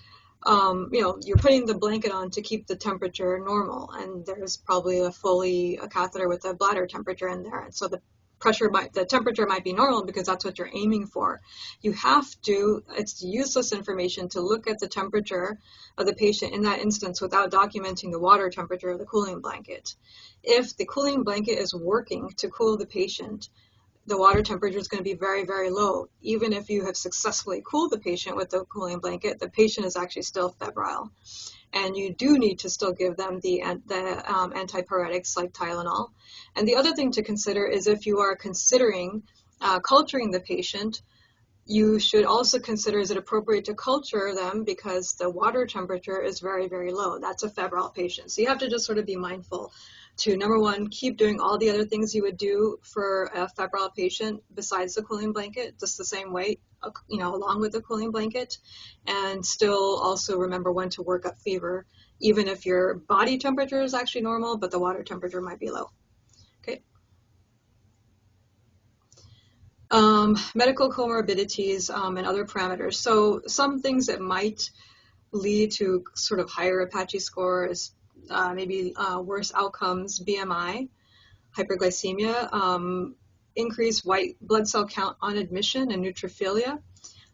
you're putting the blanket on to keep the temperature normal, and there's probably a catheter with a bladder temperature in there, and so the temperature might be normal because that's what you're aiming for. It's useless information to look at the temperature of the patient in that instance without documenting the water temperature of the cooling blanket. If the cooling blanket is working to cool the patient, the water temperature is going to be very, very low. Even if you have successfully cooled the patient with the cooling blanket, the patient is actually still febrile. And you do need to still give them the antipyretics like Tylenol. And the other thing to consider is if you are considering culturing the patient, you should also consider, is it appropriate to culture them because the water temperature is very, very low. That's a febrile patient. So you have to just sort of be mindful to, number one, keep doing all the other things you would do for a febrile patient besides the cooling blanket, just the same way, along with the cooling blanket, and still also remember when to work up fever, even if your body temperature is actually normal, but the water temperature might be low. Okay. Medical comorbidities and other parameters. So some things that might lead to sort of higher Apache scores, maybe worse outcomes, BMI, hyperglycemia, increased white blood cell count on admission and neutrophilia,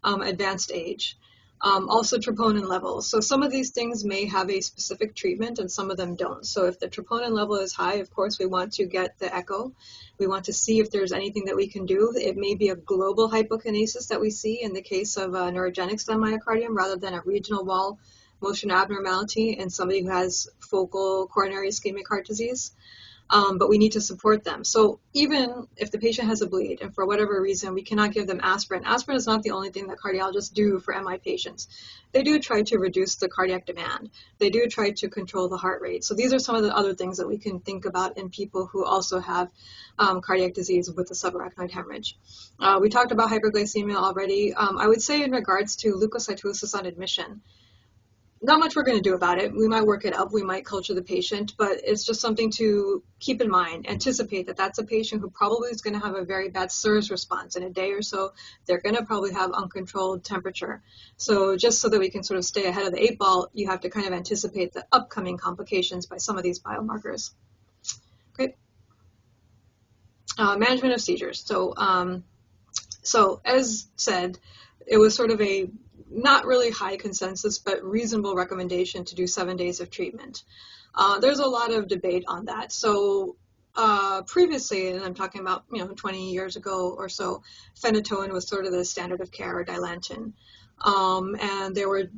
advanced age. Also troponin levels. So some of these things may have a specific treatment and some of them don't. So if the troponin level is high, of course, we want to get the echo. We want to see if there's anything that we can do. It may be a global hypokinesis that we see in the case of a neurogenic stem myocardium rather than a regional wall motion abnormality in somebody who has focal coronary ischemic heart disease. But we need to support them. So even if the patient has a bleed and for whatever reason we cannot give them aspirin, aspirin is not the only thing that cardiologists do for MI patients. They do try to reduce the cardiac demand. They do try to control the heart rate. So these are some of the other things that we can think about in people who also have cardiac disease with a subarachnoid hemorrhage. We talked about hyperglycemia already. I would say in regards to leukocytosis on admission, not much we're going to do about it. We might work it up, we might culture the patient, but it's just something to keep in mind. Anticipate that that's a patient who probably is going to have a very bad SIRS response. In a day or so, they're going to probably have uncontrolled temperature. So just so that we can sort of stay ahead of the 8 ball, you have to kind of anticipate the upcoming complications by some of these biomarkers. Great. Management of seizures. So as said, it was sort of a not really high consensus, but reasonable recommendation to do 7 days of treatment. There's a lot of debate on that. So previously, and I'm talking about 20 years ago or so, phenytoin was sort of the standard of care, or Dilantin. And there were,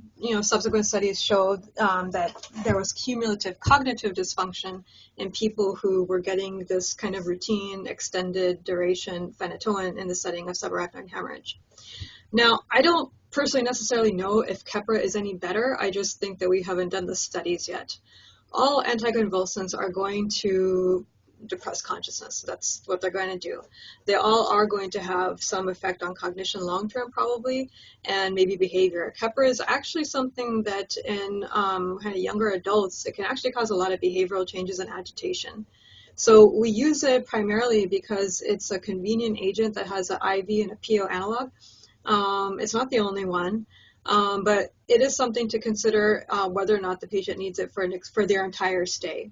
subsequent studies showed that there was cumulative cognitive dysfunction in people who were getting this kind of routine, extended duration phenytoin in the setting of subarachnoid hemorrhage. Now, I don't personally necessarily know if Keppra is any better. I just think that we haven't done the studies yet. All anticonvulsants are going to depress consciousness. That's what they're going to do. They all are going to have some effect on cognition long-term probably, and maybe behavior. Keppra is actually something that in kind of younger adults, it can actually cause a lot of behavioral changes and agitation. So we use it primarily because it's a convenient agent that has an IV and a PO analog. It's not the only one, but it is something to consider whether or not the patient needs it for their entire stay.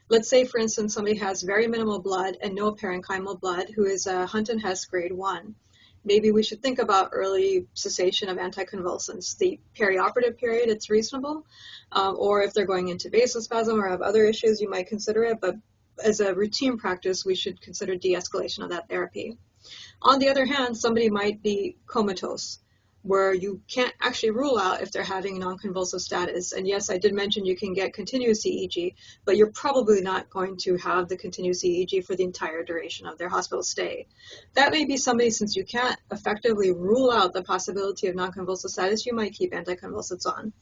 Let's say, for instance, somebody has very minimal blood and no parenchymal blood, who is a Hunt and Hess grade 1. Maybe we should think about early cessation of anticonvulsants. The perioperative period, it's reasonable, or if they're going into vasospasm or have other issues, you might consider it, but as a routine practice, we should consider de-escalation of that therapy. On the other hand, somebody might be comatose, where you can't actually rule out if they're having non-convulsive status. And yes, I did mention you can get continuous EEG, but you're probably not going to have the continuous EEG for the entire duration of their hospital stay. That may be somebody, since you can't effectively rule out the possibility of non-convulsive status, you might keep anticonvulsants on.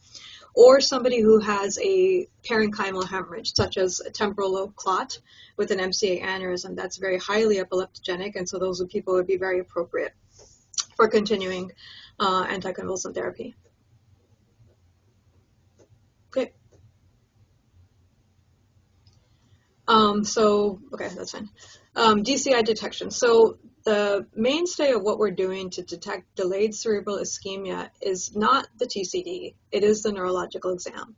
Or somebody who has a parenchymal hemorrhage, such as a temporal lobe clot with an MCA aneurysm. That's very highly epileptogenic, and so those people would be very appropriate for continuing anticonvulsant therapy. Okay. Okay, that's fine. DCI detection. So the mainstay of what we're doing to detect delayed cerebral ischemia is not the TCD, it is the neurological exam.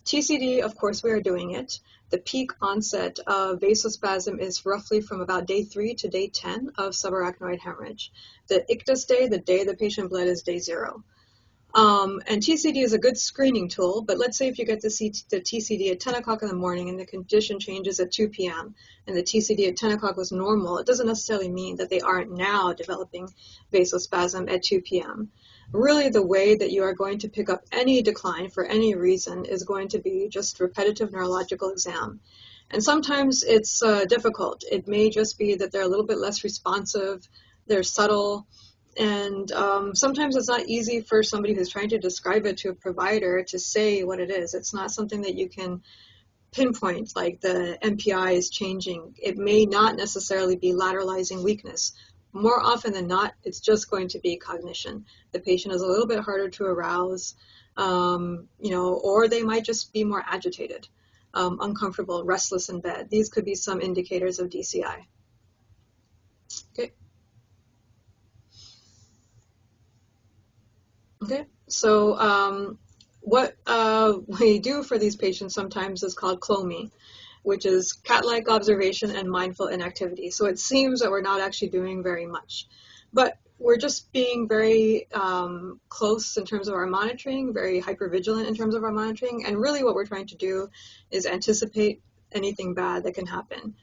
TCD, of course, we are doing it. The peak onset of vasospasm is roughly from about day 3 to day 10 of subarachnoid hemorrhage. The ictus day, the day the patient bled, is day 0. And TCD is a good screening tool, but let's say if you get to see the TCD at 10 o'clock in the morning and the condition changes at 2 p.m. and the TCD at 10 o'clock was normal, it doesn't necessarily mean that they aren't now developing vasospasm at 2 p.m. Really, the way that you are going to pick up any decline for any reason is going to be just repetitive neurological exam. And sometimes it's difficult. It may just be that they're a little bit less responsive, they're subtle, and sometimes it's not easy for somebody who's trying to describe it to a provider to say what it is. It's not something that you can pinpoint, like the MPI is changing. It may not necessarily be lateralizing weakness. More often than not, it's just going to be cognition. The patient is a little bit harder to arouse, or they might just be more agitated, uncomfortable, restless in bed. These could be some indicators of DCI. Okay. Okay, so what we do for these patients sometimes is called CLOMI, which is cat-like observation and mindful inactivity. So it seems that we're not actually doing very much, but we're just being very close in terms of our monitoring, very hypervigilant in terms of our monitoring, and really what we're trying to do is anticipate anything bad that can happen.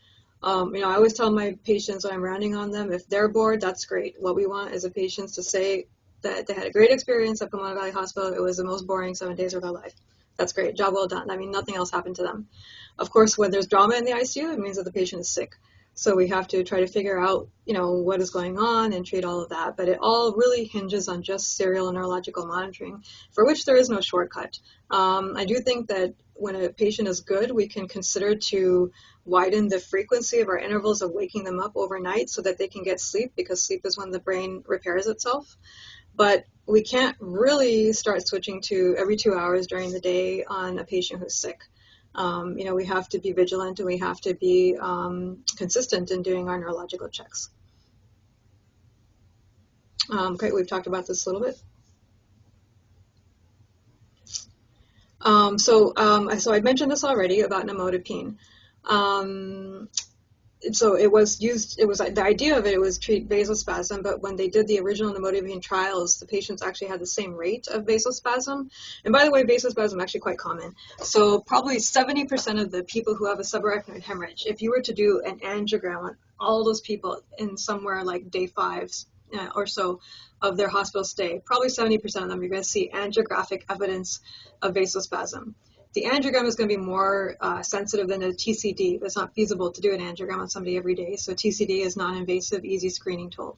I always tell my patients when I'm rounding on them, if they're bored, that's great. What we want is a patient to say that they had a great experience at Pomona Valley Hospital. It was the most boring 7 days of their life. That's great. Job well done. I mean, nothing else happened to them. Of course, when there's drama in the ICU, it means that the patient is sick. So we have to try to figure out, what is going on and treat all of that. But it all really hinges on just serial neurological monitoring, for which there is no shortcut. I do think that when a patient is good, we can consider to widen the frequency of our intervals of waking them up overnight so that they can get sleep, because sleep is when the brain repairs itself. But we can't really start switching to every 2 hours during the day on a patient who's sick. We have to be vigilant and we have to be consistent in doing our neurological checks. Great, we've talked about this a little bit. So I mentioned this already about nimodipine. So it was used, the idea of it was treat vasospasm, but when they did the original nimodipine trials, the patients actually had the same rate of vasospasm. And by the way, vasospasm is actually quite common. So probably 70% of the people who have a subarachnoid hemorrhage, if you were to do an angiogram on all those people in somewhere like day 5 or so of their hospital stay, probably 70% of them, you're going to see angiographic evidence of vasospasm. The angiogram is going to be more sensitive than a TCD. It's not feasible to do an angiogram on somebody every day, so TCD is non-invasive, easy screening tool.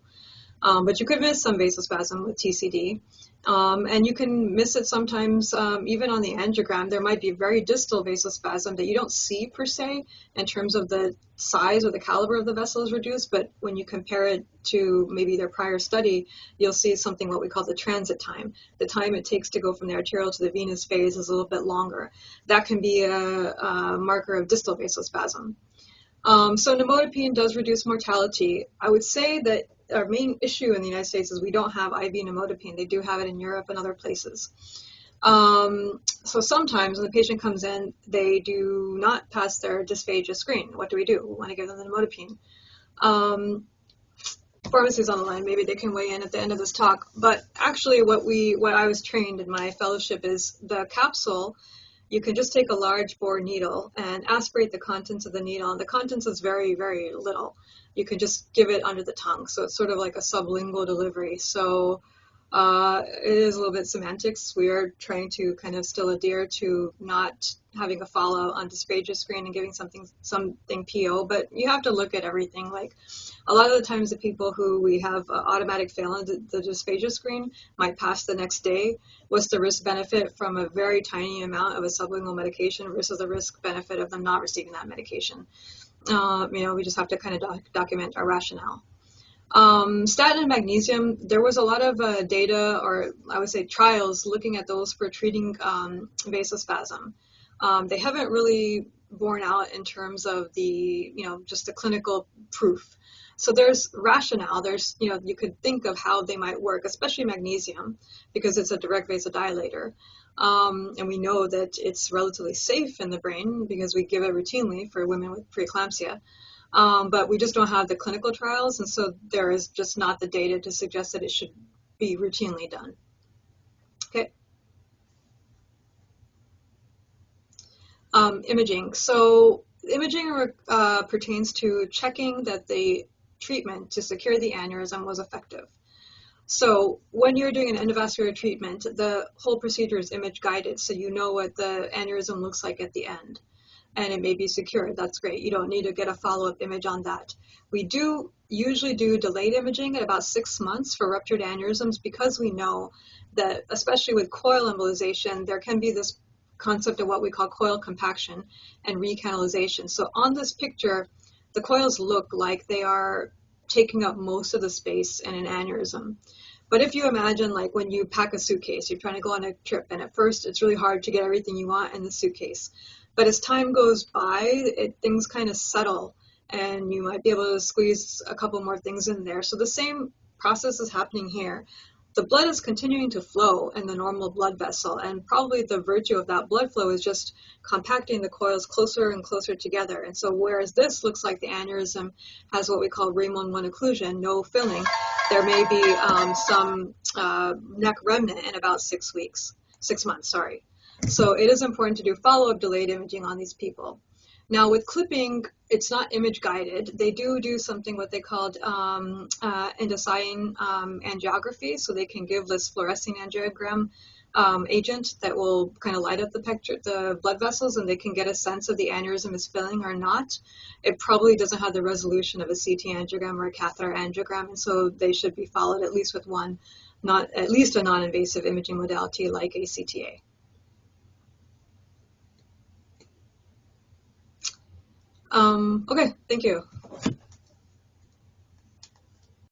But you could miss some vasospasm with TCD, and you can miss it sometimes even on the angiogram. There might be very distal vasospasm that you don't see per se in terms of the size or the caliber of the vessel is reduced, but when you compare it to maybe their prior study, you'll see something what we call the transit time. The time it takes to go from the arterial to the venous phase is a little bit longer. That can be a marker of distal vasospasm. So nimodipine does reduce mortality. I would say that our main issue in the United States is we don't have IV nimodipine. They do have it in Europe and other places. So sometimes when the patient comes in, they do not pass their dysphagia screen. What do? We want to give them the nimodipine. Pharmacy's on the line. Maybe they can weigh in at the end of this talk. But actually what I was trained in my fellowship is the capsule. You can just take a large bore needle and aspirate the contents of the needle. And the contents is very, very little. You can just give it under the tongue. So it's sort of like a sublingual delivery. So it is a little bit semantics. We are trying to kind of still adhere to not having a follow on dysphagia screen and giving something PO, but you have to look at everything. Like a lot of the times the people who we have automatic fail on the dysphagia screen might pass the next day. What's the risk benefit from a very tiny amount of a sublingual medication versus the risk benefit of them not receiving that medication? We just have to kind of document our rationale. Statin and magnesium, there was a lot of data, or I would say trials, looking at those for treating vasospasm. They haven't really borne out in terms of the, just the clinical proof. So there's rationale. There's, you could think of how they might work, especially magnesium, because it's a direct vasodilator. And we know that it's relatively safe in the brain because we give it routinely for women with preeclampsia. But we just don't have the clinical trials, and so there is just not the data to suggest that it should be routinely done. Okay. Imaging. So imaging pertains to checking that the treatment to secure the aneurysm was effective. So when you're doing an endovascular treatment, the whole procedure is image guided, so you know what the aneurysm looks like at the end. And it may be secured. That's great. You don't need to get a follow-up image on that. We do usually do delayed imaging at about 6 months for ruptured aneurysms because we know that, especially with coil embolization, there can be this concept of what we call coil compaction and recanalization. So on this picture, the coils look like they are taking up most of the space in an aneurysm. But if you imagine, like when you pack a suitcase, you're trying to go on a trip, and at first it's really hard to get everything you want in the suitcase. But as time goes by, things kind of settle, and you might be able to squeeze a couple more things in there. So the same process is happening here. The blood is continuing to flow in the normal blood vessel, and probably the virtue of that blood flow is just compacting the coils closer and closer together. And so whereas this looks like the aneurysm has what we call Raymond 1 occlusion, no filling, there may be some neck remnant in about 6 months, sorry. So it is important to do follow-up delayed imaging on these people. Now with clipping, it's not image guided. They do something what they called endoscine angiography, so they can give this fluorescing angiogram agent that will kind of light up the blood vessels, and they can get a sense if the aneurysm is filling or not. It probably doesn't have the resolution of a CT angiogram or a catheter angiogram, and so they should be followed at least with one, at least a non-invasive imaging modality like a CTA. Okay, thank you.